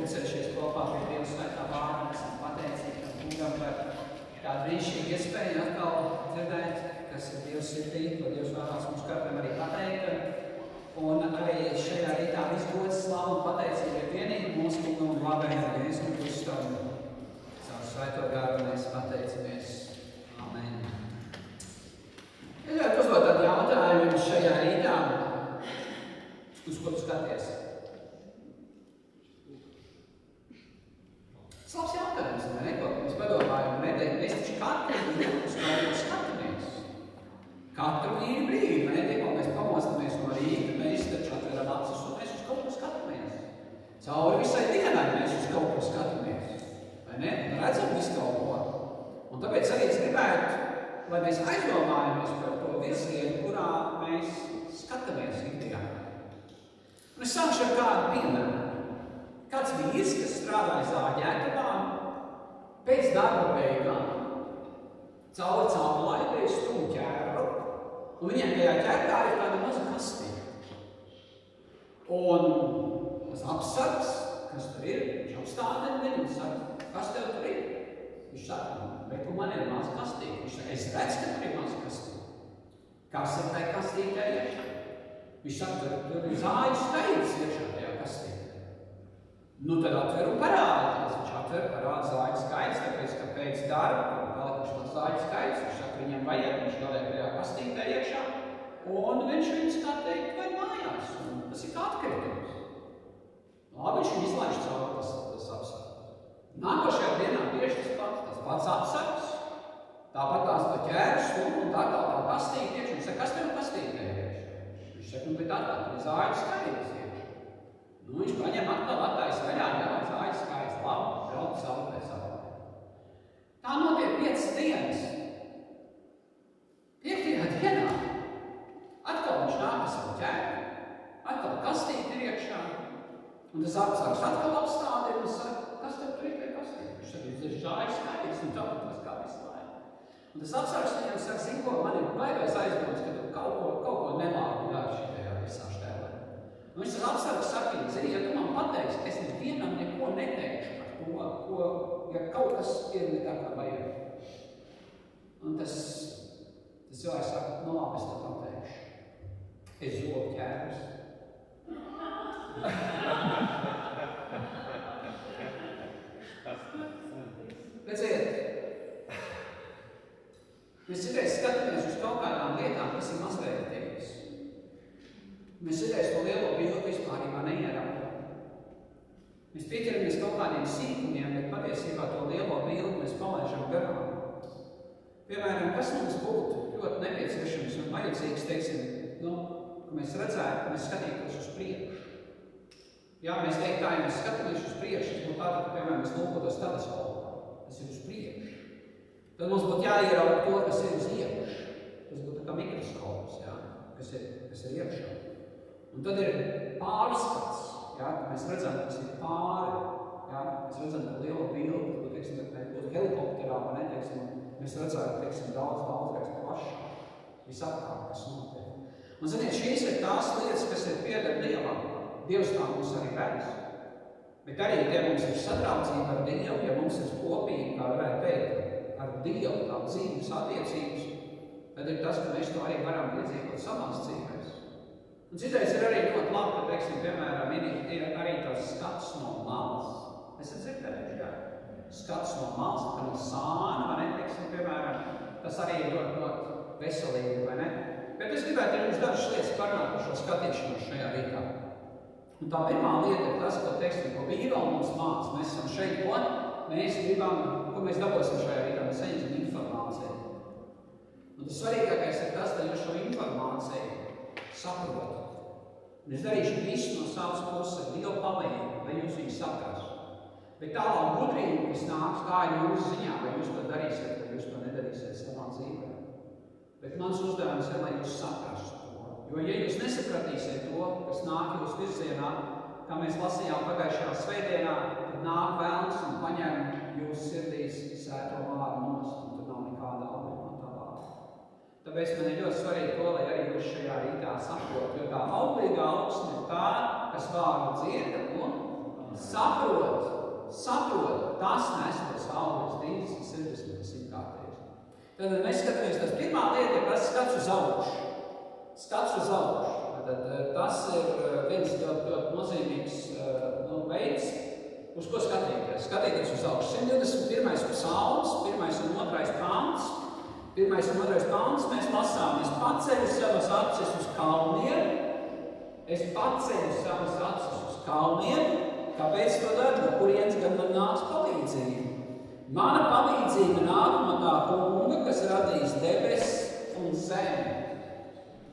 pulcējušies kopā pie Dieva svētā vārda, esam pateicīgi kungam par tādu brīnišķīgu iespēju atkal dzirdēt, kas ir Dieva sirdī, ko Dievs vēlās mums katram arī pateikt. Un arī šajā rītā viss gods, slavu un pateicība ir vienīgi mūsu kungam un glābējam Jēzum Kristum. Savu svēto garu mēs pateicamies. Amen. Es gribētu uzdot tādu jautājumu šajā rītā, uz ko tu skaties. Labs jautājums, ne? Ko mēs padomājam, mēs taču katru skatāmies. Katru brīdi, ne? Tikko mēs pamostamies no rīta, mēs taču atveram acis un mēs uz kaut ko skatāmies. Cauri visai dienai mēs uz kaut ko skatāmies. Vai ne? Un redzam visu kaut ko. Un tāpēc arī es gribētu, lai mēs aizdomājamies par to virzienu, kurā mēs skatāmies ikdienā. Un es sākšu ar kādu piemēru. Kāds vīrs, kas strādāja Zāģēkavā, pēc darba beigām, cauri laikai stum ķērru, un viņiem tajā ķērkā ir tāda maza kastīte. Un tas apsargs, kas tur ir, viņš apstādina viņu un saka, kas tev tur ir? Viņš saka, bet man ir maza kastīte. Viņš saka, es redzu, ka tur ir maza kastīte. Kas ir tajā kastītē iekšā? Viņš saka, tur ir zāļu skaidrs iekšā tajā kastītē. Nu, tad atver un parādās. Viņš atver, parāda zāļu skaidrs, tāpēc, ka pēc darba, palikuši no zāļu skaidrs, viņš saka, viņam vajag, viņš noliek tajā kastītē iekšā, un viņš viņus, kā teikt, vai mājās, un tas ir kā atkritums. Labi, viņš viņu izlaiž cauri tas apsargs. Nākošajā dienā tieši tas pats apsargs, tāpat tās pa ķēru stum, un tā kastīte iekšā. Viņš saka, kas tev kastītē iekšā? Viņš saka, nu, bet atkal, tur ir zāļu skaidrs. Nu, viņš paņem atkal attais vaļā, jā, zāļu skaidrs, labi, brauc saulē. Tā notiek 5 dienas. 5. dienā atkal viņš nāk ar savu ķēru, atkal kastīte ir iekšā, un tas apsargs atkal apstādina un saka, kas tev tur ir tajā kastīte? Viņš saka, tas ir zāļu skaidrs, un tāpēc tas kā visu laiku. Un tas apsargs viņam saka, zin ko, man ir baigais aizdoms, ka tu kaut ko nemāku dari šitajā visā štēlē. Un viņš tas apsargs saka, zini, ja tu man pateiksi, es nevienam neko neteikšu par to, ja kaut kas ir ne tā kā vajag. Un tas cilvēks saka, nu labi, es tev pateikšu. Es zobu ķērus. Redziet, mēs citreiz skatāmies uz kaut kādām lietām, kas ir mazvērtīgas. Mēs citreiz to lielo bildu vispārībā neierādām. Mēs pieķeramies kaut kādiem sīkumiem, bet patiesībā to lielo bildu mēs palaižam garām. Piemēram, kas mums būtu ļoti nepieciešams un vajadzīgs, teiksim, ka mēs redzētu, ka mēs skatītos uz priekšu. Jā, mēs teikt tā, ja mēs skatāmies uz priekšu, tas būtu tātad, ka, piemēram, mēs lūkotos teleskopā. Tas ir uz priekšu. Tad mums būtu jāierauga to, kas ir uz iekšu. Tas būtu kā mikroskops, jā, kas ir iekšā. Un tad ir pārskats, jā, ka mēs redzam, kas ir pāri, jā, mēs redzam to lielo bildi, ko, teiksim, būtu helikopterā, vai ne, teiksim, mēs redzētu, teiksim, daudz plašāk, visapkārt, kas notiek. Un, ziniet, šīs ir tās lietas, kas ir pieder Dievam. Dievs tā mums arī redz. Bet arī, ja mums ir sadraudzība ar Dievu, ja mums ir kopīgi, kā varētu teikt, ar Dievu tā dzīves attiecības, tad ir tas, ka mēs to arī varam piedzīvot savās dzīvēs. Un citreiz ir arī ļoti labi, ka, teiksim, piemēram, ir arī tas skats no malas. Esat dzirdējuši, jā? Skats no malas, ka no sāna, vai ne, teiksim, piemēram, tas arī ir ļoti veselīgi, vai ne? Bet es gribētu jums dažas lietas parunāt par šo skatīšanos šajā rītā. Un tā pirmā lieta ir tas, ko, teiksim, ko Bībele mums māca. Mēs esam šeit, mēs gribam, ko mēs dabūsim šajā rītā, mēs saņemsim informāciju. Un tas svarīgākais ir tas, ka jūs šo informāciju saprotat. Un es darīšu visu no savas puses ar Dievu palīdzību, lai jūs viņu saprastu. Bet tālāk gudrība, kas nāks, tā ir jūsu ziņā, vai jūs to darīsiet, vai jūs to nedarīsiet savā dzīvē. Bet mans uzdevums ir, lai jūs saprastu to. Jo, ja jūs nesapratīsiet to, kas nāk jūsu virzienā, kā mēs lasījām pagājušajā svētdienā, tad nāk velns un paņem jūsu sirdīs svēto vārdu nost, un tur nav nekāda labuma no tā vārda. Tāpēc man ir ļoti svarīgi to, lai arī jūs šajā rītā saprotat, jo tā auglīgā augsne ir tā, kas vārdu dzirda un saprot, tas nes tos augļus 30, 60, 100 kārtības. Tad mēs skatāmies, tas pirmā lieta ir tas skats uz augšu. Skats uz augšu. Tad tas ir viens ļoti nozīmīgs veids, uz ko skatīties. Skatīties uz augšu. 121. psalms, 1. un 2. pants. 1. un 2. pants mēs lasām. Es paceļu savas acis uz kalniem. Es paceļu savas acis uz kalniem. Kāpēc to daru? No kurienes gan man nāks palīdzība? Mana palīdzība nāk no tā kunga, kas radīs debesis un zemi.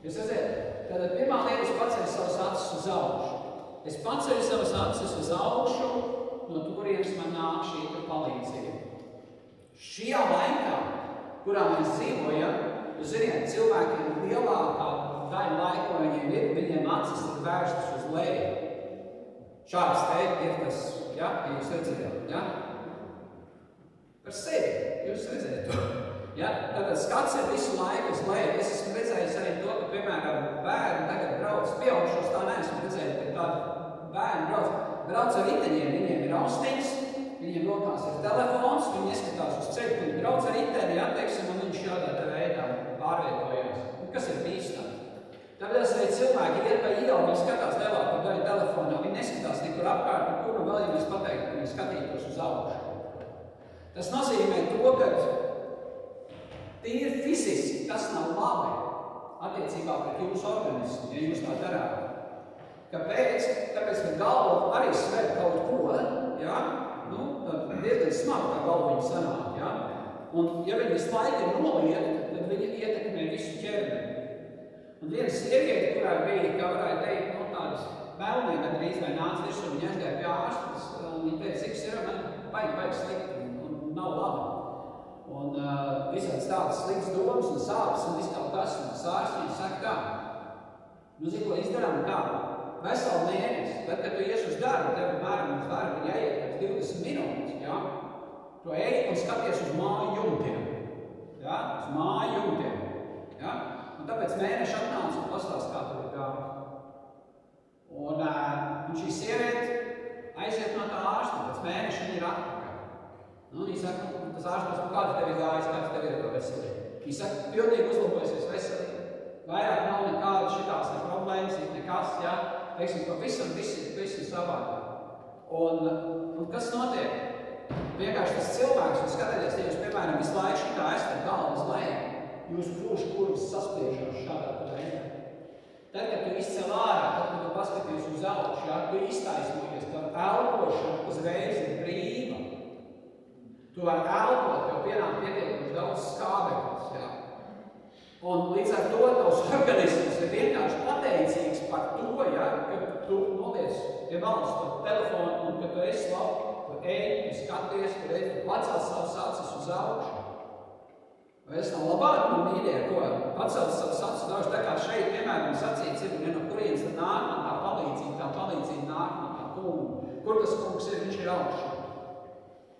Jūs redzat, tātad pirmā lieta, es paceļu savas acis uz augšu. Es paceļu savas acis uz augšu, no kurienes man nāk šī palīdzība. Šajā laikā, kurā mēs dzīvojam, jūs ziniet, cilvēkiem lielākā daļa laika, viņiem acis ir vērstas uz leju. Šāds te ir tas, ja jūs redzējāt, ja? Par sevi, jūs redzējat to. Ja? Tātad skats ir visu laiku uz leju. Es esmu redzējis arī to, ka, piemēram, bērni tagad brauc, pieaugušos tā neesmu redzējis, ka tādi bērni brauc ar riteņiem, viņiem ir austiņas, viņiem rokās ir telefons, viņi ieskatās uz ceļu, viņi brauc ar riteni, atteiksim, un viņš šādā te veidā pārvietojās. Kas ir bīstami? Tāpēc arī cilvēki iet pa ielu, viņi skatās lielāko daļu telefonā, viņi neskatās nekur apkārt, un kur vēl jau mēs pateiktu, ka viņi skatītos uz augšu. Tas nozīmē to, ka tīri fiziski tas nav labi attiecībā pret jūsu organismu, ja jūs tā darāt. Kāpēc? Tāpēc, ka galva arī sver kaut ko, ja? Tad diezgan smagi tā galviņa sanāk, ja? Un ja viņi visu laiku ir nolieta, tad viņi ietekmē visu ķermeni. Un viena sieviete, kurā bija, kā varētu teikt, tādas melnē, gandrīz vai nāca virsū, viņa aizgāja pie ārstas, un viņa teica, cik ir, man baigi slikti, un nav labi. Un visāds tādas sliktas domas un sāpes, un viss kaut kas, un tas ārsts viņa saka tā. Zinu, ko izdarām tā, veselu mēnesi, tad, kad tu ies uz darbu, tev mēram uz darbu jāiet pēc 20 minūtes, ja? Tu ej un skaties uz māju jumtiem, ja? Uz māju jumtiem, ja? Un tāpēc mēneši atnāca un pastāst, kā tev ir gājis. Un šī sieviete aiziet no tā ārsta, pēc mēneša viņa ir atpakaļ. Viņa saka, tas ārsts, kāda tev ir gājis, kāds tev ir to veselība. Viņa saka, pilnīgi uzlabojasies veselība. Vairāk nav nekāda šitās ne problēmas, nekas, ja? Teiksim, pavisam visi savādāk. Un kas notiek? Vienkārši tas cilvēks, un skatieties, ja jūs, piemēram, visu laiku šitā esat galvas lejā, jūsu krūšu kurvas saspiežās šādā veidā. Tad, kad tu izcel ārā, tad, kad tu paskaties uz augšu, ja, tu iztaisnojies, tev elpošana uzreiz ir brīva. Tu vari elpot, tev pienāk pietiekami daudz skābeklis, ja. Un līdz ar to tavs organisms ir vienkārši pateicīgs par to, ja, ka tu noliec pie malas to telefonu un ka tu esi labi, tu ej, tu skaties, tu ej, tu pacēl savas acis uz augšu. Vai es nav labāk, man mīļie, ko pacelt savas acis daudz, tā kā šeit, piemēram, sacīts ir, no kurienes tad nāk man tā palīdzība nāk no tā kunga. Kur tas kungs ir, viņš ir augšā.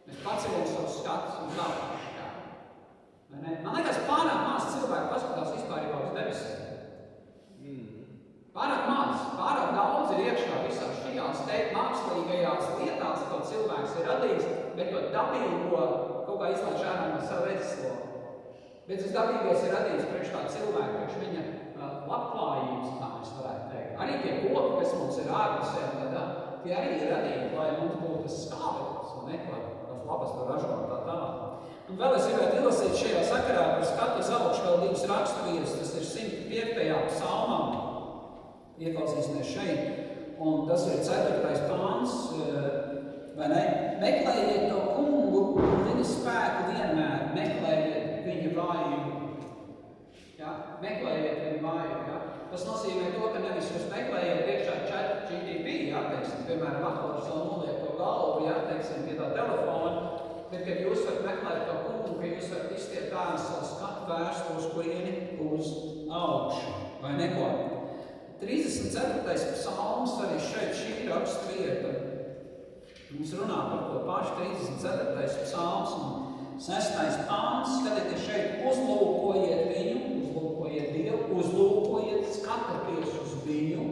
Mēs paceļam savus skatus un augšā. Man liekas, pārāk maz cilvēku paskatās vispārībā uz debesīm. Pārāk daudz ir iekšā visās šajās mākslīgajās lietās, ko cilvēks ir radījis, bet to dabīgo kaut kā izlaiž ārā no savu redzesloku. Bet tas dabīgais ir radījis priekš tā cilvēka, priekš viņa labklājības, kā mēs varētu teikt. Arī tie koki, kas mums ir ārpusē, tie arī ir radīti, lai mums būtu tas skābeklis un neko, kas labas to ražot tā tālāk. Un vēl es gribētu ilasīt šajā sakarā par skatu uz augšu vēl divas raksturvietas, tas ir 105. psalmam. Ieklausīsimies šeit, un tas ir 4. pāns, vai ne? Meklējiet to kungu un viņa spēku vienmēr, meklējiet viņa vājību. Ja? Meklējiet viņa vājību. Ja? Tas nozīmē to, ka nevis jūs meklējiet priekšā ChatGPT, ja? Teiksim, piemēram, atkal ar savu noliek to galvu, ja? Teiksim, pie tā telefona, bet kad jūs varat meklēt to kungu, ka jūs varat izstiet tā savu skatu vērst uz kurieni uz augšu, vai neko. 34. psalms arī šeit šī raksturvieta. Mums runā par to pašu 34. psalms un 6. pāns. Skatieties šeit, uzlūkojiet viņu, uzlūkojiet Dievu, uzlūkojiet, skatieties uz viņu.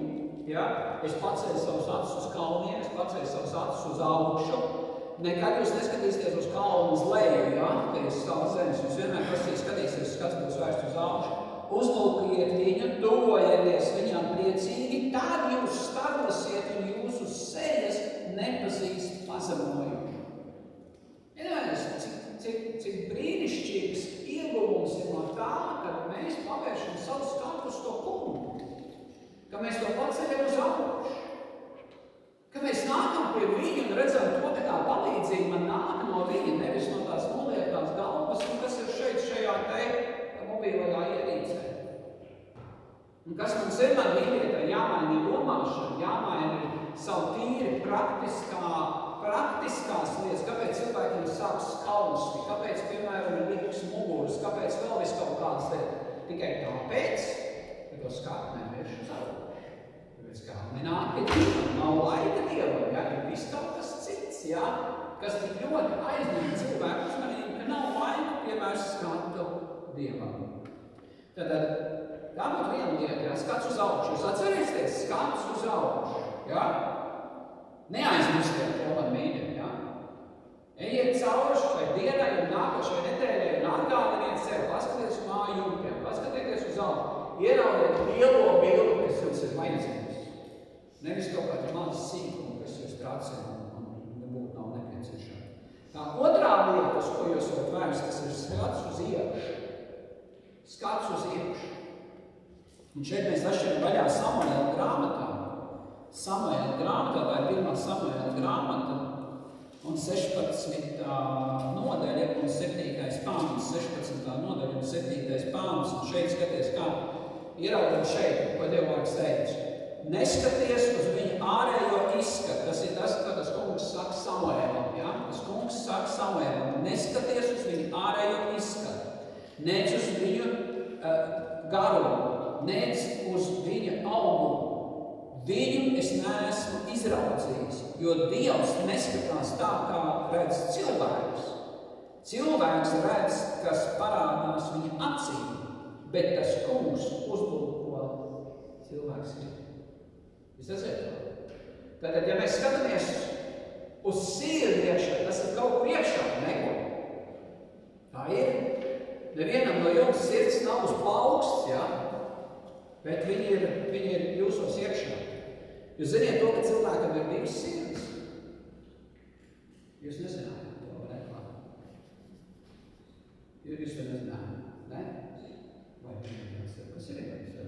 Ja? Es pacēju savus acis uz kalniem, es pacēju savus acis augšu, nekad jūs neskatīsieties uz kalnu uz leju, ja? Ka jūs savas zemes, jūs vienmēr skatīsieties, skats būs vērsts uz augšu. Uzlūkiet viņu, tuvojaties viņam priecīgi, tad jūs stagnosiet un jūsu sejas nepazīst pazemojumu. Cik brīnišķīgs ieguvums ir no tā, kad mēs pavēršam savu skatu uz to kungu, ka mēs to paceļam uz augšu, ka mēs nākam pie viņa un redzam to, ka tā palīdzība man nāk no viņa, nevis no tās noliektās galvas, un kas ir šeit šajā te mobilajā ierīcē. Un kas mums vienmēr mīlietā jāmaina domāšana, jāmaina savu tīri praktiskās lietas, kāpēc cilvēkiem sāk skausmi, kāpēc, piemēram, ir likas muguras, kāpēc vēl viss kaut kādas lietas. Tikai tāpēc, ka to skatu nevērš uz augšu. Tāpēc kā nenāk pie Dievam, nav laika Dievam, ja, ir viss kaut kas cits, ja, kas tik ļoti aizņem cilvēku uzmanību, ka nav laika pievērst skatu Dievam. Tātad, tā būtu viena lieta, ja, skats uz augšu. Jūs atcerēsieties, skats uz augšu, ja? Neaizmirstiet to, man mīļie, ja? Ejiet cauri šai dienai un nākošai nedēļai un atgādiniet sev, paskatieties uz māju jūtiem, paskatieties uz augšu, ieraudiet lielo bildi, kas jums ir vajadzīgs. Nevis kaut kādi mazi sīkumi, kas jūs tracina un nebūtu nav nepieciešami. Tā otrā lieta, uz ko jūs varat vērst, tas ir skats uz iekšu. Skats uz iekšu. Un šeit mēs atšķiram vaļā Samuēla grāmatā. Samuēla grāmatā, tā ir 1. Samuēla grāmata, un 16. nodaļa un 7. pāns, 16. nodaļa un 7. pāns, un šeit skaties, kā ieraudam šeit, ko Dievvārds teica. Neskaties uz viņu ārējo izskatu, tas ir tas, ko tas kungs saka Samuēlam, ja? Tas kungs saka Samuēlam, neskaties uz viņu ārējo izskatu, nec uz viņu garumu, nec uz viņa augumu. Viņu es neesmu izraudzījis, jo Dievs neskatās tā, kā redz cilvēks. Cilvēks redz, kas parādās viņa acīm, bet tas kungs uzlūko cilvēks ir. Jūs redzēt to? Tātad, ja mēs skatāmies uz sirdi iekšā, tas ir kaut kur iekšā, neko. Tā ir. Nevienam no jums sirds nav uz plauksts, ja? Bet viņi ir jūsos iekšā. Jūs ziniet to, ka cilvēkam ir divas sirds? Jūs nezināt to, vai ne? Jūs to nezināt, ne? Vai kas ir īstenībā?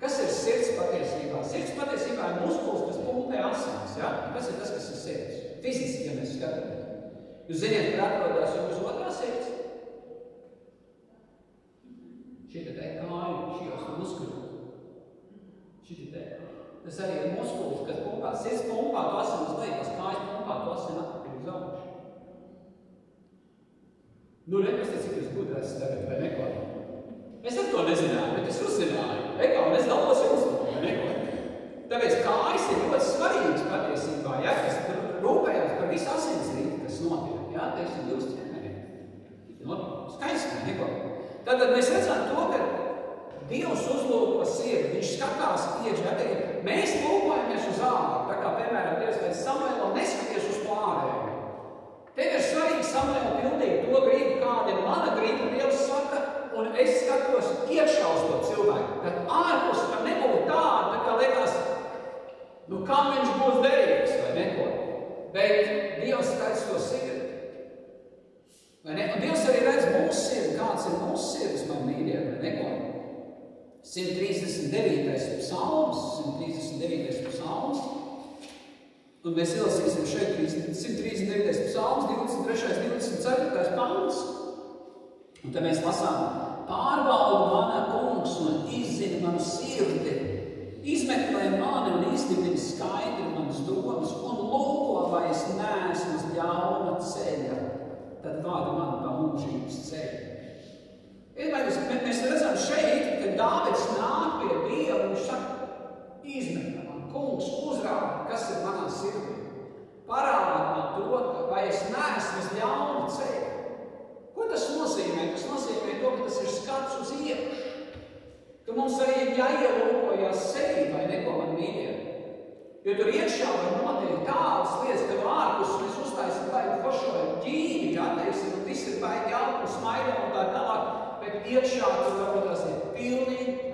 Kas ir sirds patiesībā? Sirds patiesībā ir muskuls, kas pumpē asins, ja? Kas ir tas, kas ir sirds? Fiziski, ja mēs skatāmies. Jūs ziniet, ka atrodās jūsu otrā sirds? Šita te kāju, šajos muskuļos. Šita te. Tas arī ir muskulis, kas pumpā. Sirds pumpā to asinu uz leju, kas kājas pumpā to asinu atpakaļ uz augšu. Nu, nepastāst, cik jūs gudrās tagad, vai neko? Es ar to nezināju, bet es uzzināju. Ekā, un es dalos jums, vai neko? Tāpēc kājas ir ļoti svarīgas patiesībā, ja, kas rūpējās par visu asinsrīti, kas notiek, ja, teiksim, jūs ķermenī. Skaisti, vai neko? Tātad mēs redzam to, ka Dievs uzlūko sirdi, viņš skatās iekšā. Mēs lūkojamies uz ārā, tā kā, piemēram, Dievs teica Samuēlam, neskaties uz pārēju. Tev ir svarīgi Samuēlam pildīt to gribu, kāda ir mana griba, Dievs saka, un es skatos iekšā uz to cilvēku. Kad ārpus tam nebūtu tāda, tā kā liekas, nu kam viņš būs derīgs, vai neko. Bet Dievs redz to sirdi. Vai ne? Un Dievs arī redz mūsu sirdi, kāds ir mūsu sirds, man mīļie, vai neko. 139. psalms, un mēs ielasīsim šeit 139. psalms, 23. 24. pants. Un te mēs lasām, pārbauda mana kungs un izzina manu sirdi, izmeklē mani un izdibina skaidri manas domas un lūko, vai es neesmu uz ļauna ceļa, tad vāda man pa mūžības ceļu. Mēs redzam šeit, ka Dāvids nāk pie Dieva un viņš saka, izmeklē man, kungs, uzrāda, kas ir manā sirdī. Parāda man to, vai es neesmu uz ļauna ceļa. Ko tas nozīmē? Tas nozīmē to, ka tas ir skats uz iekšu. Ka mums arī ir jāielūkojas sevi, vai neko man mīļie. Jo tur iekšā var notiek tādas lietas, ka ārpus iekšā tur varbūt tās ir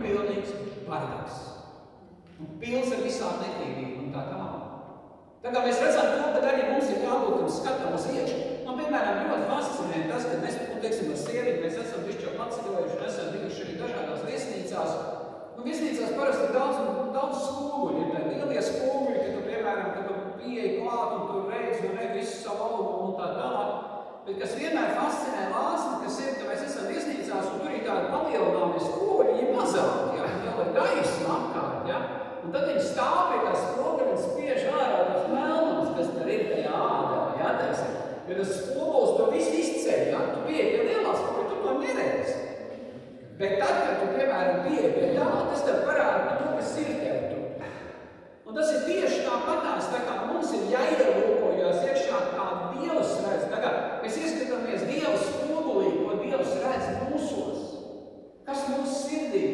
pilnīgs bardaks. Un pilns ar visām netīrībām un tā tālāk. Tā kā mēs redzam to, ka arī mums ir jābūt un skatām uz iekšu. Man, piemēram, ļoti fascinē tas, ka mēs, teiksim, ar sievieti, mēs esam bišķi jau paceļojuši un esam bijuši arī dažādās viesnīcās. Un viesnīcās parasti ir daudz spoguļi. Ir tā lielie spoguļi, ka tu, piemēram, ka tu pieeji klāt un tu redzi un visu savu albumu un tā tālāk. Bet kas vienmēr fascinē lāsni, kas ir, ka mēs esam viesnīcās un tur ir tādi palielināmies spoguļi, viņi mazāk, ja? Un vēl ir gaisma apkārt, ja? Un tad viņi stāv pie tās spoguļi un spiež ārā tās melnums, kas tur ir tajā ādā, ja? Teiksim. Jo tas spogulis to visu izceļ, ja? Tu pieeji pie lielās spoguļi, tu to neredzi. Bet tad, kad tu, piemēram, pieeji pie tā, tas tev parāda to, kas ir tev tur. Un tas ir tieši tāpatās, tā kā mums ir jāielūkojās iekšā, kā Dievs redz. Tā kā mēs ieskatāmies Dieva spogulī, ko Dievs redz mūsos. Kas mūsu sirdī?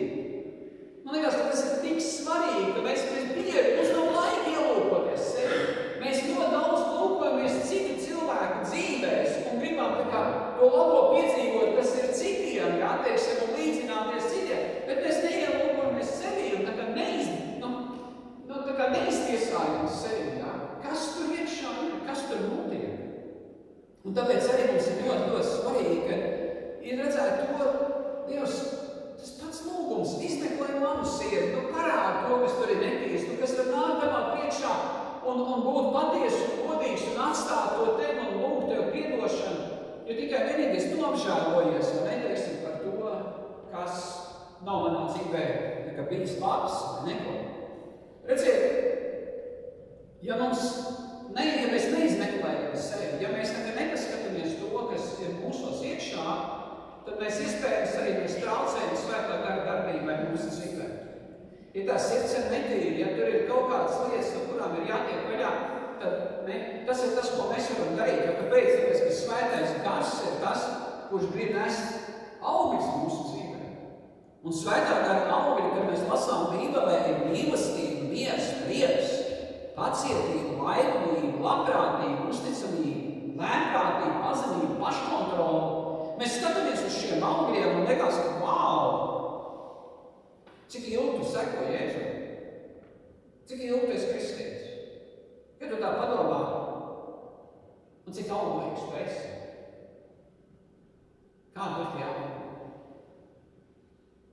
Man liekas, ka tas ir tik svarīgi, ka mēs bieži, mums nav laika ielūkoties sevi. Mēs ļoti daudz lūkojamies citu cilvēku dzīvēs un gribam tā kā to labo piedzīvot, kas ir citiem, jā, teiksim, un līdzināties citiem. Bet mēs neielūkojamies sevi un tā kā neiztiesājam sevi, jā. Kas tur iekšā ir, kas tur notiek? Un tāpēc arī mums ir ļoti svarīgi, ka ir redzēt to, Dievs, tas pats lūgums, izmeklē manu sirdi, parāda to, kas tur ir netīrs, kas var nākt tavā priekšā un būt patiesi un godīgs un atstāt to tevi un lūgt tev piedošanu. Jo tikai vienīgais tu apžēlojies un neteiksim par to, kas nav manā dzīvē bijis labs vai neko. Redziet, ja mēs neizmeklējam sevi, ja mēs nepaskatāmies to, kas ir mūsos iekšā, tad mēs iespējams arī traucējam svētā gara darbībai mūsu dzīvē. Ja tā sirds ir netīra, ja tur ir kaut kādas lietas, no kurām ir jātiek vaļā, tad tas ir tas, ko mēs varam darīt. Jo kāpēc? Tāpēc, ka svētais gars ir tas, kurš grib nest augļus mūsu dzīvē. Un svētā gara augļi, kad mēs lasām Bībelē, ir mīlestība, miers, prieks, pacietība, laipnība, labprātība, uzticamība, lēnprātība, pazemība, paškontrola. Mēs skatāmies uz šiem augļiem un liekas, ka wow! Cik ilgi tu seko Jēzu? Cik ilgi tu esi kristietis? Kad tu tā padomā? Un cik auglīgs tu esi? Kāda ir tie augļi?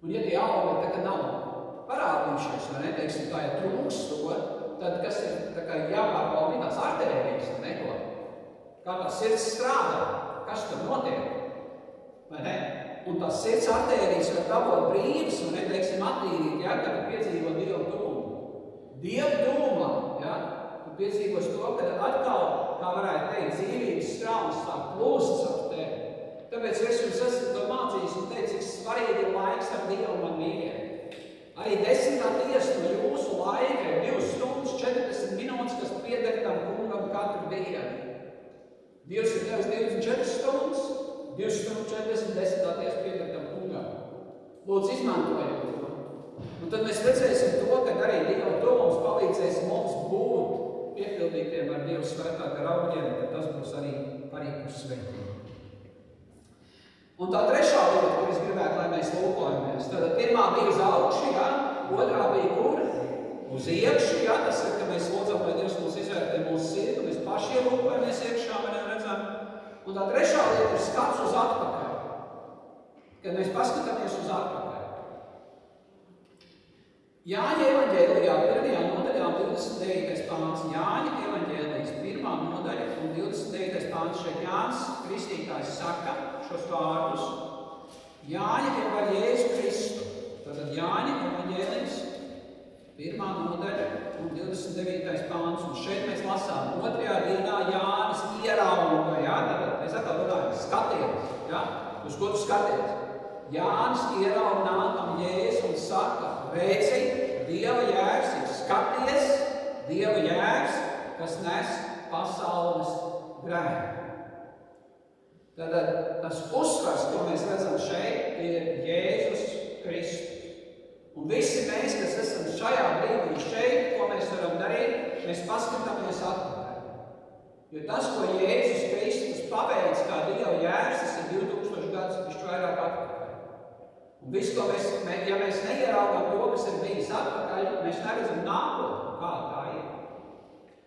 Un ja tie augļi tā kā nav parādījušies, vai neteiksim, tā ja trūks to, tad kas ir tā kā jāpārbauda tās artērijas, vai neko? Kā tā sirds strādā? Kas tur notiek? Vai ne? Un tās sirds artērijas var dabūt brīvas un neteiksim attīrīt, ja, kad tu piedzīvo Dievu tūmu. Dievu tūmā, ja, tu piedzīvos to, kad atkal, kā varētu teikt, dzīvības straumes sāk plūst caur tevi. Tāpēc es jums esmu to mācījis un teicu, cik svarīgi ir laiks ar Dievu man mīļiem. Arī 10. tiesa no jūsu laika ir 2 stundas 40 minūtes, kas pieder tam kungam katru dienu. Dievs ir devis 24 stundas, 2 stundas 40 10. tiesa pieder tam kungam. Lūdzu, izmantojam to. Un tad mēs redzēsim to, ka arī Dieva tuvums palīdzēs mums būt piepildītiem ar Dievu svētā gara augļiem, ka tas būs arī par svētību. Un tā trešā lieta, kur es gribētu, lai mēs lūkojamies. Tad pirmā bija uz augšu, ja? Otrā bija kur? Uz iekšu, ja? Tas ir, ka mēs lūdzam, lai Dievs mūs izvērtē mūsu sirdi, mēs paši ielūkojamies iekšā, vai neredzam. Un tā trešā lieta ir skats uz atpakaļ. Kad mēs paskatāmies uz atpakaļ. Jāņa evaņģēlijā 1. nodaļā 29. pāns. Jāņa evaņģēlijas 1. nodaļa un 29. pāns. Šeit Jānis Kristītājs saka šos vārdus. Jāņa par Jēzu Kristu. Tātad Jāņa evaņģēlijas 1. nodaļa un 29. pāns. Un šeit mēs lasām 2. dienā Jānis ierauga. Ja? Tātad mēs atkal runājam, skaties. Ja? Uz ko tu skaties? Jānis ierauga nākam Jēzu un saka, redzi, Dieva jērs ir skaties, Dieva jērs, kas nes pasaules grēku. Tātad tas uzsvars, ko mēs redzam šeit, ir Jēzus Kristus. Un visi mēs, kas esam šajā brīdī šeit, ko mēs varam darīt, mēs paskatāmies atpakaļ. Jo tas, ko Jēzus Kristus paveic kā Dieva jērs, tas ir 2000 gadus, viņš vairāk atpakaļ. Un viss, ko ja mēs neieraugam to, kas ir bijis atpakaļ, mēs neredzam nākotni, kā tā ir.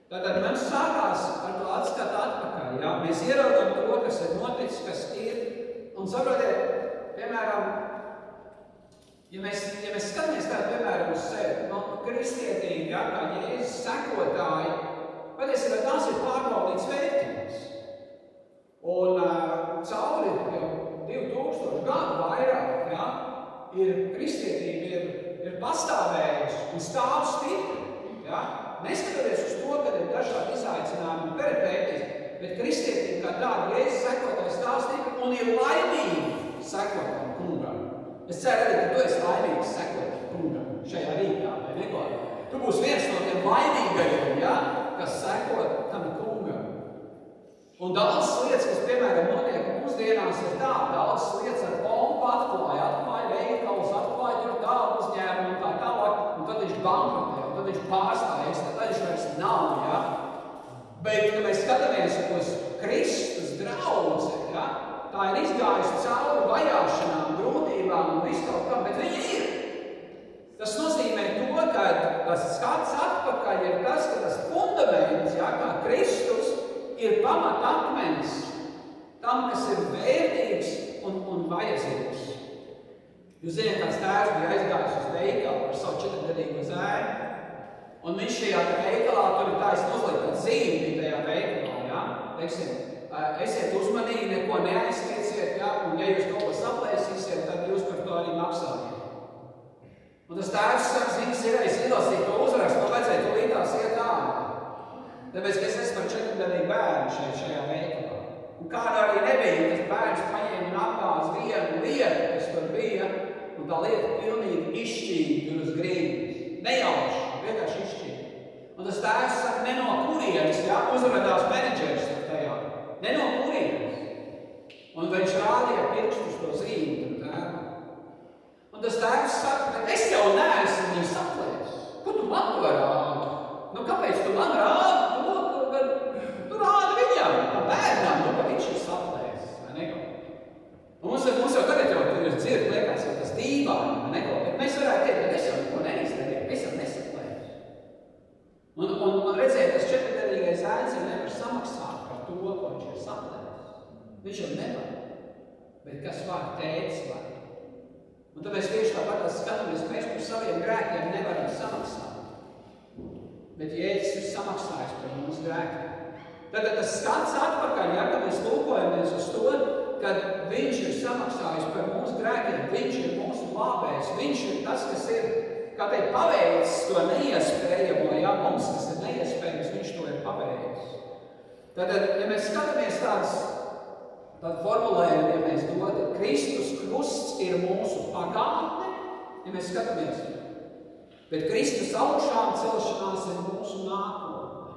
Tātad mums sākās ar to atskatu atpakaļ, jā. Mēs ieraugam to, kas ir noticis, kas ir. Un saprotiet, piemēram, ja mēs skatāmies tādu, piemēram, uz sevi, kristietība, jā, kā Jēzus sekotāji, patiesībā tās ir pārbaudītas vērtības. Un cauri jau 2000 gadu vairāk, jā, kristietība ir pastāvējusi un stāv stipri, jā. Neskatoties uz to, ka ir dažādi izaicinājumi un peripētīs, bet kristietība kā tāda Jēzus sekotāji stāv stipri un ir laimīgi sekot kungam. Es ceru arī, ka tu esi laimīgs sekot kungam šajā rītā, vai neko? Tu būsi viens no tiem laimīgajiem, ja, kas sekot tam kungam. Un daudz lietas, kas, piemēram, notiek mūsdienās, ir tā, daudz lietas ar pompu atklāja veikals, atklāja tur tādu uzņēmumu un tā tālāk, un tad viņš bankrotē, un tad viņš pārstājas, tad viņš vairs nav, ja. Bet, ja mēs skatāmies uz Kristus draudzi, ja, tā ir izgājusi cauri vajāšanām, grūtībām un visu kaut kam, bet viņa ir. Tas nozīmē to, ka tas skats atpakaļ ir tas, ka tas fundaments, ja, kā Kristus, ir pamatakmenis tam, kas ir vērtīgs un vajadzīgs. Jūs zināt, kāds tēvs bija aizgājis uz veikalu ar savu 4-gadīgo zēnu, un viņš šajā veikalā, tur ir taisni uzlikt tāda zīme bija tajā veikalā, ja? Teiksim, esiet uzmanīgi, neko neaiztieciet, ja? Un ja jūs kaut ko saplēsīsiet, tad jūs par to arī maksājiet. Un tas tēvs saka, zins, es izlasīju to uzrakstu, man vajadzēja to līdās iet ārā. Tāpēc, ka es esmu par 4-gadīgu bērnu šajā veikalā. Un kāda arī nebija, tas bērns paņēma un apgāz vienu lietu, kas tur bija, un tā lieta pilnīgi izšķīga tur uz grīdas. Nejauši, vienkārši izšķīga. Un tas tēvs saka, ne no kurienes, ja, uzradās menedžeris tajā. Ne no kurienes. Un viņš rādīja pirkstus to zīmi tur tēvu. Un tas tēvs saka, bet es jau neesmu viņu saplēs. Ko tu man to rādi? Nu, kāpēc tu man rādi to, ka tu rādi viņam, pa bērnam, ka viņš ir saplēsis, vai neko? Un mums jau tagad jau, kad jūs dzirdat, liekas, jau tas dīvaini, vai neko, bet mēs varētu teikt, ka es jau neko neizdarīju, es jau nesaplēšu. Un redzēt, tas 4-gadīgais zēns jau nevar samaksāt par to, ko viņš ir saplēsis. Viņš jau nevar, bet kas var, tētis var. Un tāpēc tieši tāpat skatāmies, mēs par saviem grēkiem nevaram samaksāt. Bet Jēzus ir samaksājis par mūsu grēkiem. Tad tas skats atpakaļ, ja, ka mēs lūkojamies uz to, kad viņš ir samaksājis par mūsu grēkiem, viņš ir mūsu glābējs, viņš ir tas, kas ir, kā teikt, paveicis to neiespējamo, ja, mums, kas ir neiespējams, viņš to ir paveicis. Tad, ja mēs skatāmies tādu formulējumu, ja mēs dodam, Kristus krusts ir mūsu pagātne, ja mēs skatāmies, bet Kristus augšām celšanās ir mūsu nākotne.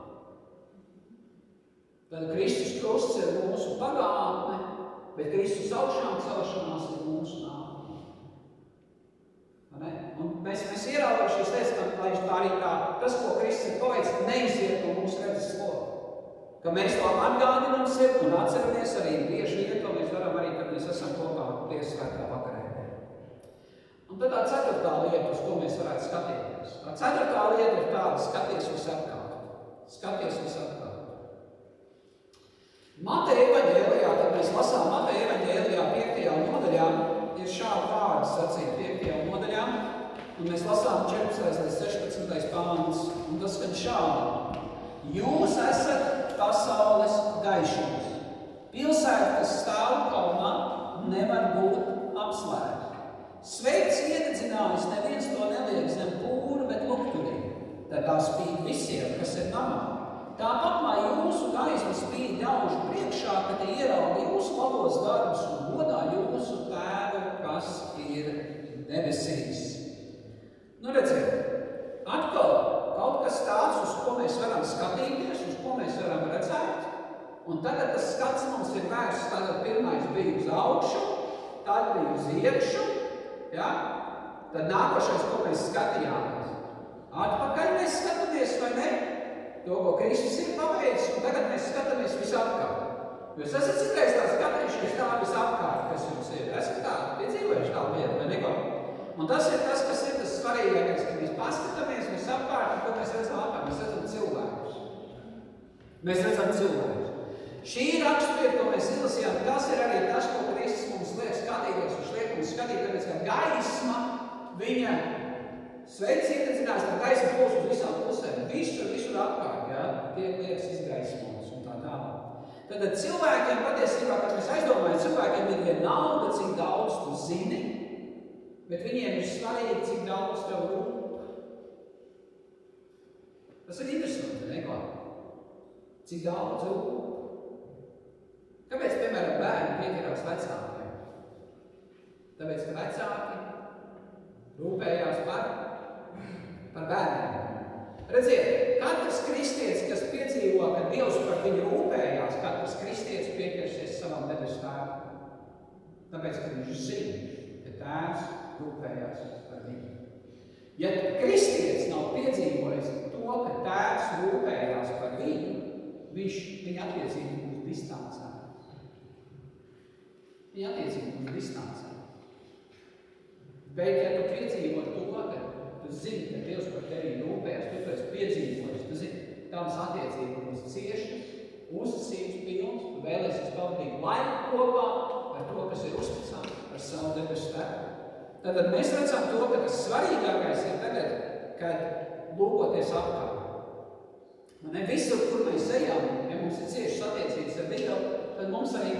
Tad Kristus krusts ir mūsu pagātne, bet Kristus augšām celšanās ir mūsu nākotne. Un mēs ieraugam šīs lietas, lai tā arī tas, ko Kristus ir paveicis, neiziet no mūsu redzes loka. Ka mēs to atgādinām sev un atceramies arī bieži vien, to mēs varam arī, kad mēs esam kopā Dievs svētā vakarē. Un tad tā 4. lieta, uz ko mēs varētu skatīties. Tā 4. lieta ir tāda, skaties visapkārt. Skaties visapkārt. Mateja evaņģēlijā, tad mēs lasām Mateja evaņģēlijā 5. nodaļā, ir šādi vārdi sacīt 5. nodaļā, un mēs lasām 14. līdz 16. pāns, un tas skan šādi. Jūs esat pasaules gaišums. Pilsēta, kas stāv kalnā, nevar būt apslēgta. Sveits iededzinājis, neviens to neliek zem pūra, bet lukturī. Tad tā spīd visiem, kas ir namā. Tāpat, lai jūsu gaisma spīd ļaužu priekšā, kad tie ierauga jūsu labos darbus un godā jūsu tēvu, kas ir debesīs. Nu, redziet, atkal kaut kas tāds, uz ko mēs varam skatīties, uz ko mēs varam redzēt, un tagad tas skats mums ir vērsts, tātad pirmais bija uz augšu, tad bija uz iekšu, ja? Tad nākošais, ko mēs skatījāmies. Atpakaļ mēs skatāmies, vai ne? To, ko Kristus ir paveicis, un tagad mēs skatāmies visapkārt. Jūs esat citreiz tā skatījušies tā visapkārt, kas jums ir. Esat tā piedzīvojuši tā lietu, vai neko? Un tas ir tas, kas ir tas svarīgākais, ka mēs paskatāmies, mēs apkārt, un ko mēs redzam apkārt, mēs redzam cilvēkus. Mēs redzam cilvēkus. Šī raksturvieta, ko mēs izlasījām, tas ir arī tas, ko Kristus mums liek skatīties, viņš liek mums skatīt, tāpēc, ka gaisma, viņa sveic iededzinās, tā gaisma plūst uz visām pusēm, visur apkārt, ja, tiek liekas izgaismotas un tā tālāk. Tad cilvēkiem patiesībā, kad mēs aizdomājam, cilvēkiem ir viena nauda, cik daudz tu zini, bet viņiem ir svarīgi, cik daudz tev rūp. Tas ir interesanti, neko? Cik daudz rūp. Kāpēc, piemēram, bērni pieķerās vecākiem? Tāpēc, ka vecāki rūpējās par bērniem. Redziet, katrs kristietis, kas piedzīvo, ka Dievs par viņu rūpējās, katrs kristietis pieķersies savam debesu tēvam. Tāpēc, ka viņš zina, ka tēvs rūpējās par viņu. Ja kristietis nav piedzīvojis to, ka tēvs rūpējās par viņu, viņa attiecīgi būs distancē. Viņa attiecīgi būs distancē. Bet, ja tu piedzīvo to, ka tu zini, ka Dievs par tevi rūpējas, tu esi piedzīvojis, tu zini, tavas attiecības būs ciešas, uzticības pilns, tu vēlēsies pavadīt laiku kopā ar to, kas ir uzticams, ar savu debesu tēvu. Tad mēs redzam to, ka tas svarīgākais ir tagad, kad lūkoties apkārt. Ne visur, kur mēs ejam, ja mums ir ciešas attiecības ar Dievu, tad mums arī,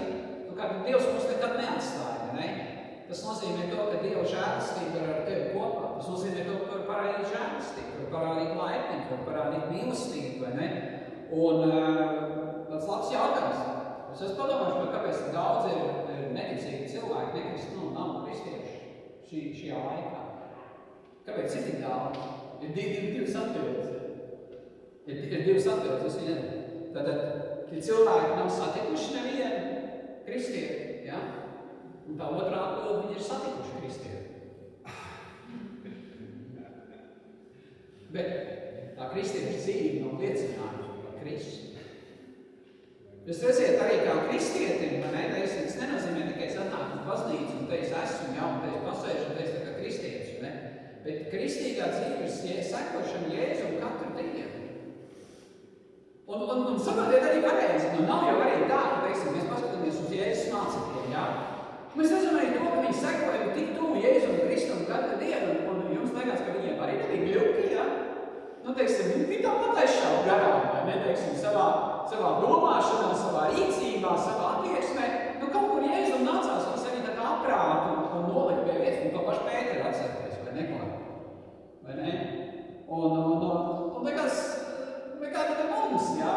Dievs mums nekad neatstāja, ne? Tas nozīmē to, ka Dieva žēlastība ir ar tevi kopā. Tas nozīmē to, ka var parādīt žēlastību, var parādīt laipnību, var parādīt mīlestību, vai ne? Un tāds labs jautājums. Es esmu padomājuši, kāpēc daudz ir neticīgi cilvēki, nav kristieši šajā laikā. Kāpēc ir tik daudz? Ir divas atbildes. Ir divas atbildes, es nezinu. Tātad, ja cilvēki nav satikuši nevienu kristieti, ja? Un tā otrā atbilde, viņi ir satikuši kristieti. Bet tā kristieša dzīve nav liecinājums par Kristu. Jūs redziet, arī kā kristietim, tas nenozīmē tikai es atnāku uz baznīcu, un te es esmu, ja, un te es pasēžu, un te es tā kā kristietis, ne? Bet kristīgā dzīve ir sekošana Jēzum katru dienu. Un saprotiet arī pareizi, nav jau arī tā, ka, mēs paskatāmies uz Jēzus mācekļiem, jā. Mēs redzam arī to, ka viņi sekoja tik tuvu Jēzum Kristum katru dienu, un jums liekas, ka viņiem arī nebija gļuki, jā. Viņi tāpat aizšauj garām, vai ne, savā domāšanā, savā rīcībā, savā attieksmē. Kaut kur Jēzum nācās, viņš arī tā kā aprāt un nolika pie vietas, un to pašu Pēteru atcerēties, vai neko? Vai ne? Un kā tad mums, jā?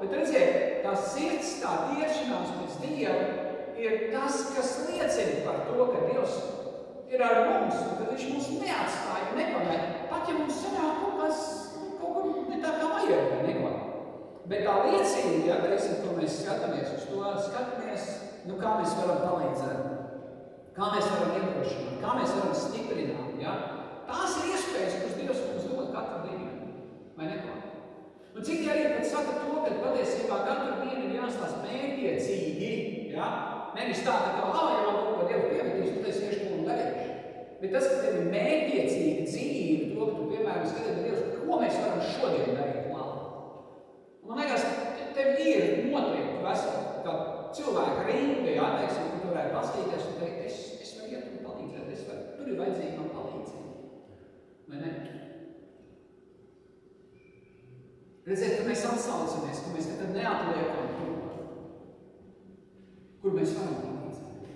Bet redziet, tā sirds, tā tiešanās pēc Dieva ir tas, kas liecina par to, ka Dievs ir ar mums, un ka viņš mūs neatstāja, nepamet. Pat ja mums sanāk kaut kur ne tā kā vajag, vai neko. Bet tā liecība, ja, ko mēs skatāmies uz to, skatāmies, kā mēs varam palīdzēt, kā mēs varam iedrošināt, kā mēs varam stiprināt, ja. Tās ir iespējas, kuras Dievs mums dod katru dienu, vai neko. Un cik arī pat saka to, ka patiesībā katru dienu ir jāstāst mērķiecīgi, ja. Nevis tā, ja man kaut ko Dievs piemetīs, tad es iešu to un darīšu. Bet tas, ka tev ir mērķiecīga dzīve, to, ka tu, piemēram, skaties, Dievs, ko mēs varam šodien darīt labi. Man liekas, tev ir noteikti vesela, kā cilvēka rinda, ja, ka tu varētu pastīties un teikt, es varu iet un palīdzēt, tur ir vajadzīga man palīdzība. Vai ne? Redziet, ka mēs atsaucamies, ka mēs nekad neatliekam to, kur mēs varam palīdzēt.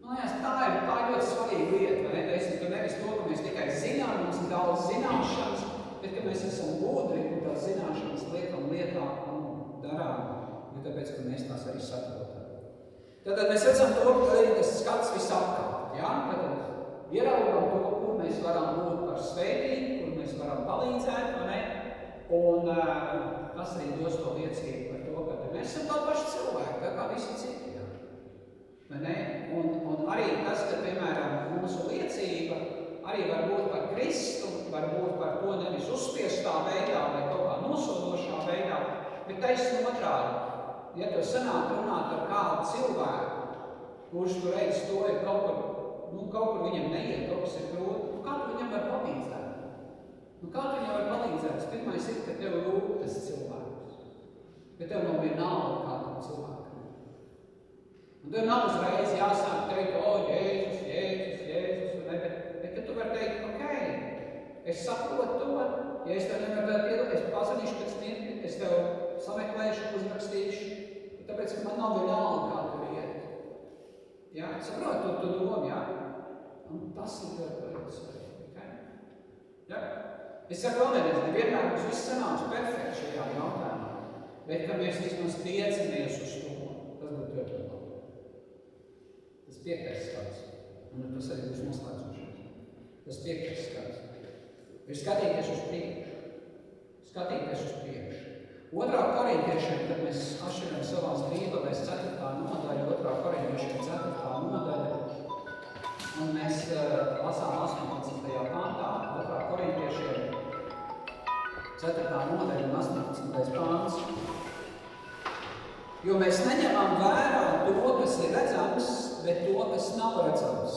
Man liekas, tā ir ļoti svarīga lieta, vai ne? Ka nevis to, ka mēs tikai zinām, mums ir daudz zināšanas, bet ka mēs esam gudri un tās zināšanas liekam lietā un darām, jo tāpēc, ka mēs tās arī saprotam. Tātad mēs redzam to, ka arī tas skats visapkārt, ja? Tātad ieraugam to, kur mēs varam būt par svētību, kur mēs varam palīdzēt, vai ne? Un tas arī dos to liecību par to, ka mēs esam tā paši cilvēki, tā kā visi citi. Ja? Vai ne? Un arī tas, ka, piemēram, mūsu liecība arī var būt par Kristu, var būt par to nevis uzspiestā veidā vai kaut kā nosodošā veidā, bet taisni otrādi. Ja tu sanāk runāt ar kādu cilvēku, kurš tu reiz to ir kaut kur kaut kur viņam neiet, kaut kas ir grūti, kā tu viņam var palīdzēt? Kā tu viņam var palīdzēt? Tas pirmais ir, ka tev rūp tas cilvēks. Ka tev nav vienalga kādam cilvēkam. Un tev nav uzreiz jāsāk teikt, Jēzus, bet ka tu vari teikt, ok, es saprotu to, ja es tev nevaru piedot, es pazvanīšu pēc mirkļa, es tev sameklēšu, uzrakstīšu, tāpēc, ka man nav vienalga, kā tu iet. Jā, saprotu, tu domu, jā? Un tas ir ļoti svarīgi, ok? Jā? Es saku vēlreiz, nevienmēr mums viss sanāks perfekti šajā jautājumā, bet ka mēs vismaz tiecamies uz to, tas būtu ļoti labi. Tas 5. skats, un tas arī būs noslēdzošais. Tas 5. skats. Ir skatīties uz priekšu. Skatīties uz priekšu. 2. korintiešiem, kad mēs atšķiram savās bībelēs 4. nodaļa, 2. korintiešiem 4. nodaļa, un mēs lasām 18. pantā, 2. korintiešiem 4. nodaļa un 18. pants. Jo mēs neņemam vērā to, kas ir redzams, bet to, kas nav redzams.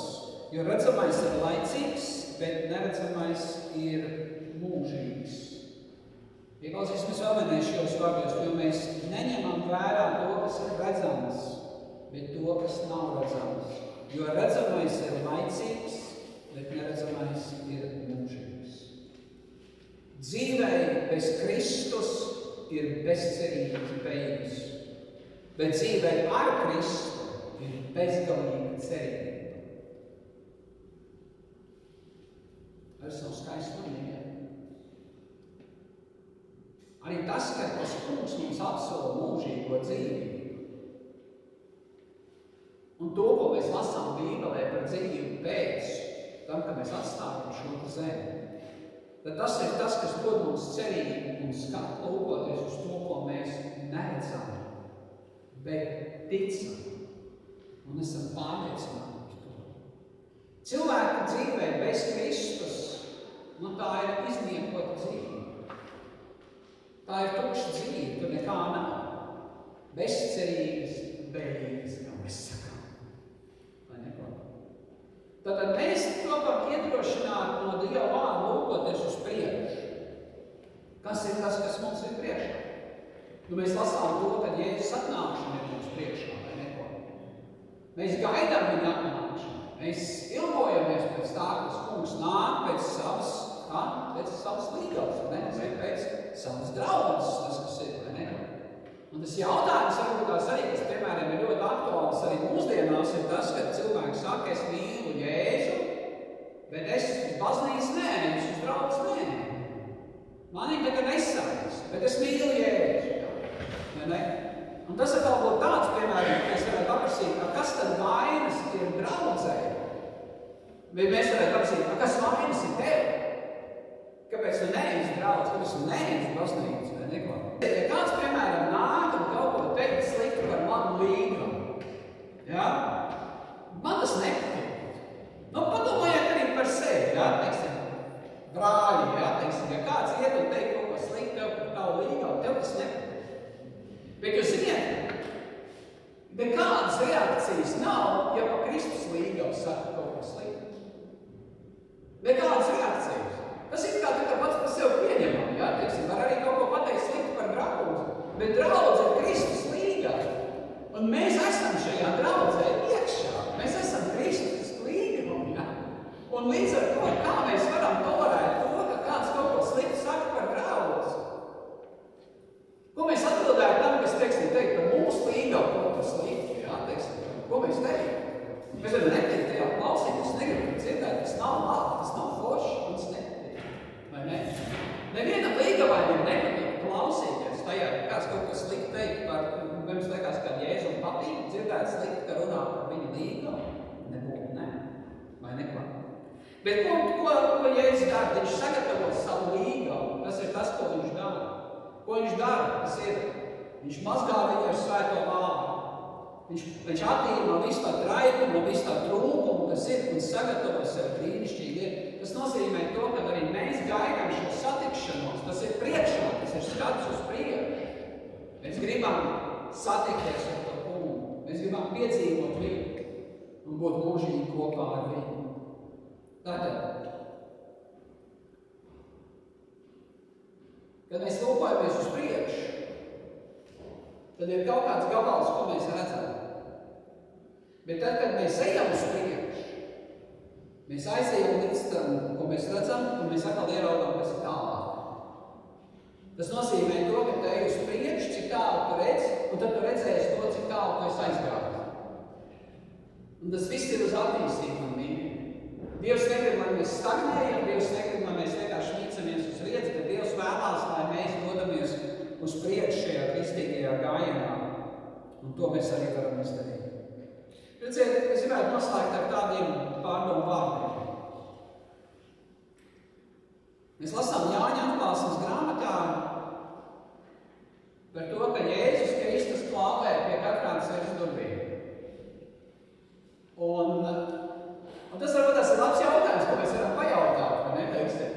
Jo redzamais ir laicīgs, bet neredzamais ir mūžīgs. Ieklausīsimies vēlreiz šos vārdos, jo mēs neņemam vērā to, kas ir redzams, bet to, kas nav redzams. Jo redzamais ir laicīgs, bet neredzamais ir mūžīgs. Dzīvei bez Kristus ir bezcerīgas beigas, bet dzīvei ar Kristu ir bezgalīga cerība. Tas nav skaisti manīja. Arī tas, ka tas kungs mums apsola mūžīgo dzīvi. Un to, ko mēs lasām Bībelē par dzīvi pēc tam, kad mēs atstājam šo zemi. Tad tas ir tas, kas dod mums cerību un skatu lūkoties uz to, ko mēs neredzam, bet ticam un esam pārliecināti par to. Cilvēka dzīvē bez Kristus, tā ir izniekota dzīve. Tā ir tukša dzīve, tur nekā nav. Bezcerīgas beigas, kā mēs sakām. Vai neko? Tātad mēs to varam iedrošināt no Dieva vārda lūkoties uz priekšu. Kas ir tas, kas mums ir priekšā? Mēs lasām to, kad Jēzus atnākšana ir mums priekšā, vai neko? Mēs gaidām viņa atnākšanu. Mēs ilgojamies pēc tā, kas kungs nāk pēc savas līgavas, pēc savas draudzes, tas, kas ir, vai ne? Un tas jautājums varbūt tās arī, kas, piemēram, ir ļoti aktuāls arī mūsdienās, ir tas, ka cilvēks saka, es mīlu Jēzu, bet es uz baznīcu nē, es uz draudzes nē. Man ir tagad nesāks, bet es mīlu Jēzu, vai ne? Un tas atkal būtu tāds, piemēram, ka mēs varētu paprasīt, kas tad vainas ir draudzē? Vai mēs varētu paprasīt, kas vainas ir tev? Kāpēc tu neesi draudz, kāpēc tu neesi baznīcu, vai neko? Ja kāds, piemēram, nāk un kaut ko teikt slikti par manu līgumu, ja? Man tas nepatīk. Padomājiet arī par sevi, ja? Brāļi, ja? Ja kāds iet un teikt kaut ko slikti tev par tavu līgumu, tev tas nepatīk. Bet jūs ziniet, nekādas reakcijas nav, ja pa Kristus līgumu saka kaut ko slikti. Nekādas reakcijas. Tas ir kā pats par sevi pieņemam, ja? Var arī kaut ko pateikt slikti par draudzi, bet draudze ir Kristus līga. Un mēs esam šajā draudzē iekšā. Mēs esam Kristus līgumam, ja? Un līdz ar to, kā mēs varam tolerēt to, ka kāds kaut ko slikti saka par draudzi? Ko mēs atbildētu tam, kas, teikt par mūsu līgavu kaut ko slikti, ja? Ko mēs teikt? Mēs varam neteikt tajā klausīt, es negribu dzirdēt, tas nav labi, tas nav forši, un tas neteikt. Vai ne? Nevienam līgavai ir nepatīk klausīties tajā, ka kāds kaut ko slikti teikt par, mums liekas, ka Jēzum patīk dzirdēt slikti, ka runā par viņu līgavu. Nebūtu, ne? Vai neko? Bet ko Jēzus dara? Viņš sagatavo savu līgavu. Tas ir tas, ko viņš dara. Ko viņš dara? Tas ir, viņš mazgā viņu ar svēto vārdu. Viņš attīra no visu tā traipumu, no visu tā trūkumu, kas ir, un sagatavo sev brīnišķīgi. Tas nozīmē to, ka arī mēs gaidām šo satikšanos. Tas ir priekšā, tas ir skats uz priekšu. Mēs gribam satikties ar to kungu. Mēs gribam piedzīvot viņu. un būt mūžīgi kopā ar viņu. Tātad, kad mēs lūkojamies uz priekšu, tad ir kaut kāds gabals, ko mēs redzam. Bet tad, kad mēs ejam uz priekšu, mēs aizejam līdz tam, ko mēs redzam, un mēs atkal ieraugām, kas ir tālāk. Tas nozīmē to, ka te ej uz priekšu, cik tālu tu redz, un tad tu redzēsi to, cik tālu tu esi aizgājis. Un tas viss ir uz attīstību, man mīļi. Dievs negrib, lai mēs stagnējam, Dievs negrib, lai mēs vienkārši nīcamies uz vietas, bet Dievs vēlās, lai mēs dodamies uz priekšu šajā kristīgajā gājienā. Un to mēs arī varam izdarīt. Redziet, es gribētu noslēgt ar tādiem pārdomu vārdiem. Mēs lasām Jāņa atklāsmes grāmatā par to, ka Jēzus Kristus klāvē pie katrām sirds durvīm. Un tas varbūt tas ir labs jautājums, ko mēs varam pajautāt, vai ne, teiksim?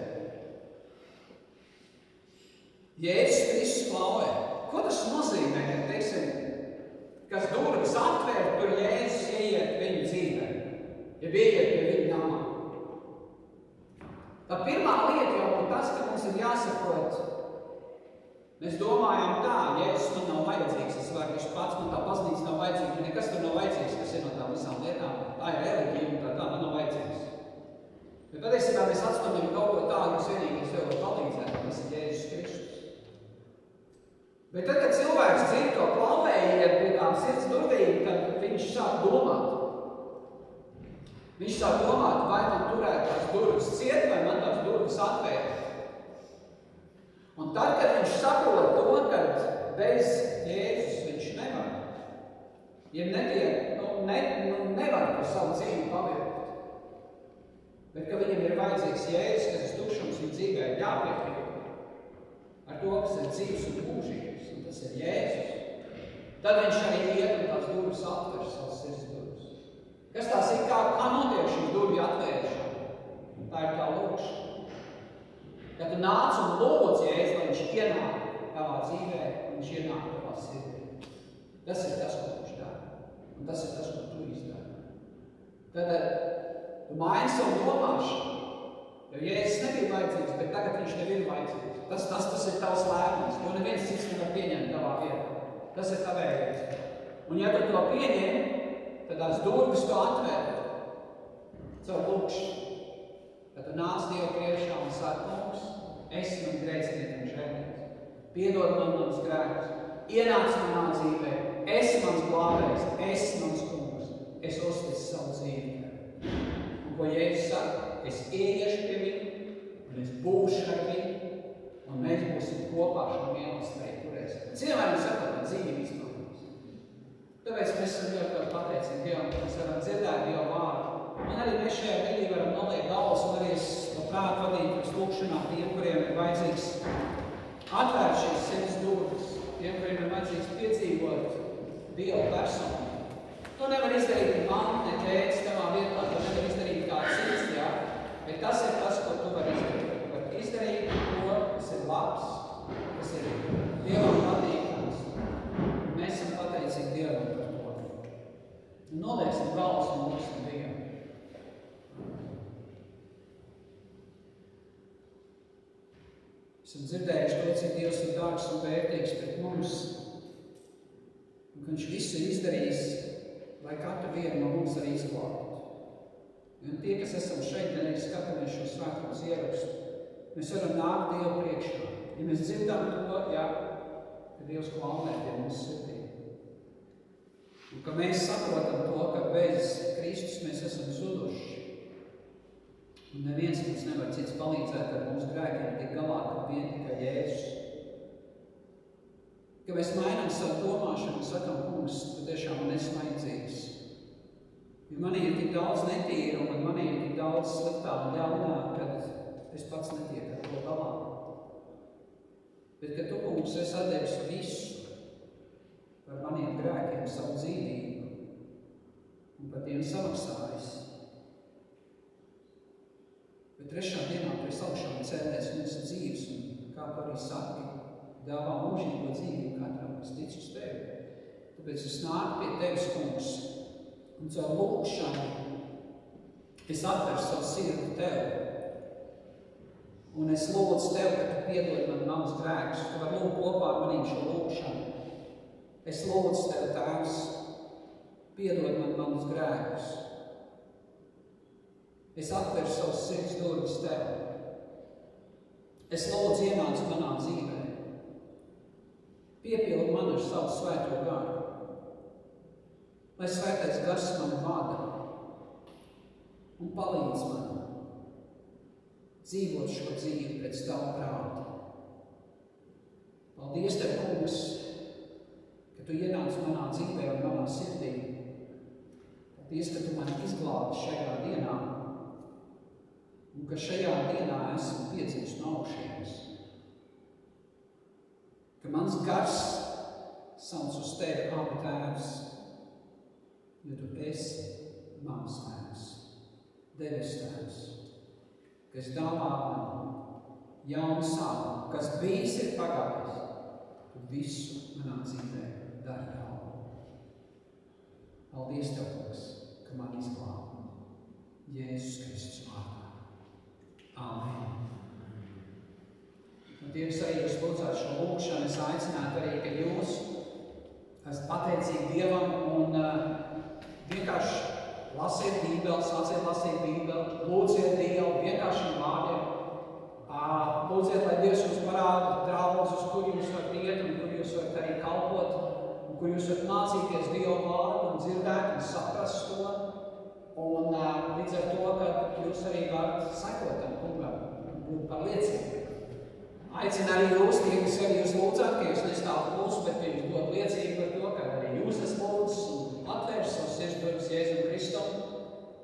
Jēzus Kristus klāvē. Ko tas nozīmē, ka, teiksim, kas durvis atvērt, tur Jēzus ieiet viņu dzīvē, ja ieiet pie viņu namā? Tā pirmā lieta jau ir tas, ka mums ir jāsaprot. Mēs domājam tā, Jēzus man nav vajadzīgs, es varu viņš pats, man tā baznīca nav vajadzīga, man nekas tur nav vajadzīgs, kas ir no tām visām lietām. Tā ir reliģija un tā man nav vajadzīgs. Bet patiesībā mēs atstāmjam kaut ko tādu, kas vienīgais tev var palīdzēt, tas ir Jēzus Kristus. Bet tad, kad cilvēks dzird to klavējiet pie tām sirds durvīm, tad viņš sāk domāt. Viņš sāk domāt, vai man turēt tās durvis ciet, vai man tās durvis atvērt. Un tad, kad viņš saprot to, ka bez Jēzus viņš nevar, ja nevar par savu dzīvi pavērt, bet ka viņam ir vajadzīgs Jēzus, kas ir tukšums viņa dzīvē, jāpiepilda ar to, kas ir dzīves un mūžības, un tas ir Jēzus. Tad viņš arī iet un tās durvis atver savas sirds durvis. Kas tās ir, kā notiek šī durvju atvēršana? Tā ir tā lūkšana. Kad tu nāc un lūdz Jēzus, lai viņš ienāk tavā dzīvē, viņš ienāk tavā sirdī. Tas ir tas, ko viņš dara. Un tas ir tas, ko tu izdari. Tad tu maini savu domāšanu. Jo Jēzus nebija vajadzīgs, bet tagad viņš tev ir vajadzīgs. Tas ir tavs lēmums. To neviens cits nevar pieņemt tavā vietā. Tas ir tavējais. Un ja tu to pieņem, tad tās durvis tu atver caur lūkšanu. Kad tu nāc Dievu priekšā un sāc kungs, esi man grēcinieks un žēlnieks. Piedod man manas grēkus. Ienāc manā dzīvē. Esi mans glābējs. Esi mans kungs. Es uzticu savu dzīvi. Un ko Jēzus saka? Es ieiešu pie viņu, un es būšu ar viņu, un mēs būsim kopā šo mīlestību turēsim. Cilvēkiem sakot, ka dzīve izpildīs. Tāpēc mēs esam ļoti pateicīgi Dievam, ka mēs varam dzirdēt Dievu vārdu. Un arī mēs šajā brīdī varam noliekt galvas, un arī es labprāt vadītu uz lūkšanā tiem, kuriem ir vajadzīgs atvērt šīs sirds durvis, tiem, kuriem ir vajadzīgs piedzīvot Dievu personu. To nevar izdarīt man, ne tētis tavā vietā, to nevar izdarīt kāds cits, jā. Bet tas ir tas, ko tu vari izdarīt. Tu vari izdarīt to, kas ir labs, kas ir Dievam patīkams. Mēs esam pateicīgi Dievam par to. Nolieksim galvas un lūksim Dievu. Esam dzirdējuši to, cik Dievs ir dārgs un vērtīgs pret mums, un ka viņš visu ir izdarījis, lai katru vienu no mums arī izglābtu. Un tie, kas esam šeit, nereiz skatāmies šo svētkos ierakstu, mēs varam nākt Dievu priekšā. Ja mēs dzirdam to, jā, ka Dievs klaunē pie mums sirdī. Un ka mēs saprotam to, ka bez Kristus mēs esam zuduši. Un neviens mums nevar cits palīdzēt ar mūsu grēkiem tik galā, ka vien tikai Jēzus. Ka mēs mainām savu domāšanu un sakam, kungs, tu tiešām man esi vajadzīgs. Jo manī ir tik daudz netīra un manī ir tik daudz sliktā un ļaunā, kad es pats netieku ar to galā. Bet, ka tu, kungs, esi atdevis visu par maniem grēkiem, savu dzīvību un par tiem samaksājis. Bet trešā dienā tu esi augšām cēlies un esi dzīves, un kā tu arī saki, dāvā mūžīgo dzīvību katram, kas tic uz tevi. Tāpēc es nāku pie tevis, kungs, Un caur lūkšanu es atveru savu sirdi Tev. Un es lūdzu Tev, ka Tu piedod man manus grēkus. Tu vari lūgt kopā ar manīm šo lūkšanu. Es lūdzu Tev, Tēvs, piedod man manus grēkus. Es atveru savus sirds durvis Tev. Es lūdzu ienāc manā dzīvē. Piepildi man ar savu svēto garu. Lai svētais gars man vada un palīdz man dzīvot šo dzīvi pēc Tava prāta. Paldies Tev, Kungs, ka Tu ienāc manā dzīvē un manā sirdī. Paldies, ka Tu mani izglābi šajā dienā un ka šajā dienā esmu piedzimis no augšienes. Ka mans gars sauc uz Tevi, Aba Tēvs, jo Tu esi mans Tēvs, deves Tēvs, kas dāvā man jaunu sākumu, kas bijis ir pagājis, Tu visu manā dzīvē dari jaunu. Paldies Tev, Kungs, ka man izglābi Jēzus Kristus vārdā. Āmen. Un Dievs, arī jūs lūdzāt šo lūkšanu, es aicinātu arī, ka jūs esat pateicīgi Dievam un vienkārši lasiet Bībeli, sāciet lasīt Bībeli, lūdziet Dievu vienkāršiem vārdiem. Lūdziet, lai Dievs jums parāda draudz, uz kur jūs varat iet un kur jūs varat arī kalpot, un kur jūs varat mācīties Dievu vārdu un dzirdēt un saprast to. Un līdz ar to, ka jūs arī varat sekot tam kungam un būt par liecību. Aicinu arī jūs, tie, kas arī jūs lūdzāt, ka jūs nestāvat klusu, bet ka jūs dod liecību par to, ka arī jūs esat lūdzis un atvērs savus sirds durvis Jēzum Kristum,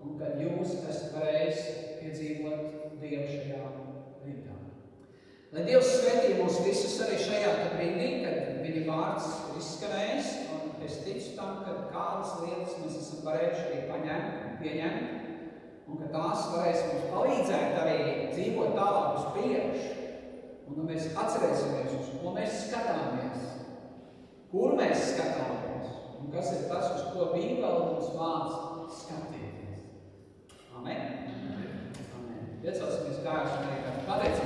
un kad jūs esat varējis piedzīvot Dievu šajā rītā. Lai Dievs svētī mūs visus arī šajā brīdī, kad viņa vārds ir izskanējis, un es ticu tam, ka kādas lietas mēs esam varējuši arī paņemt un pieņemt, un ka tās varēs mums palīdzēt arī dzīvot tālāk uz priekšu. Un mēs atcerēsimies, uz ko mēs skatāmies, kur mēs skatāmies, un kas ir tas, uz ko Bībele mums māca skatīties. Amen. Amen. Piecelsimies kājās un arī pateicības.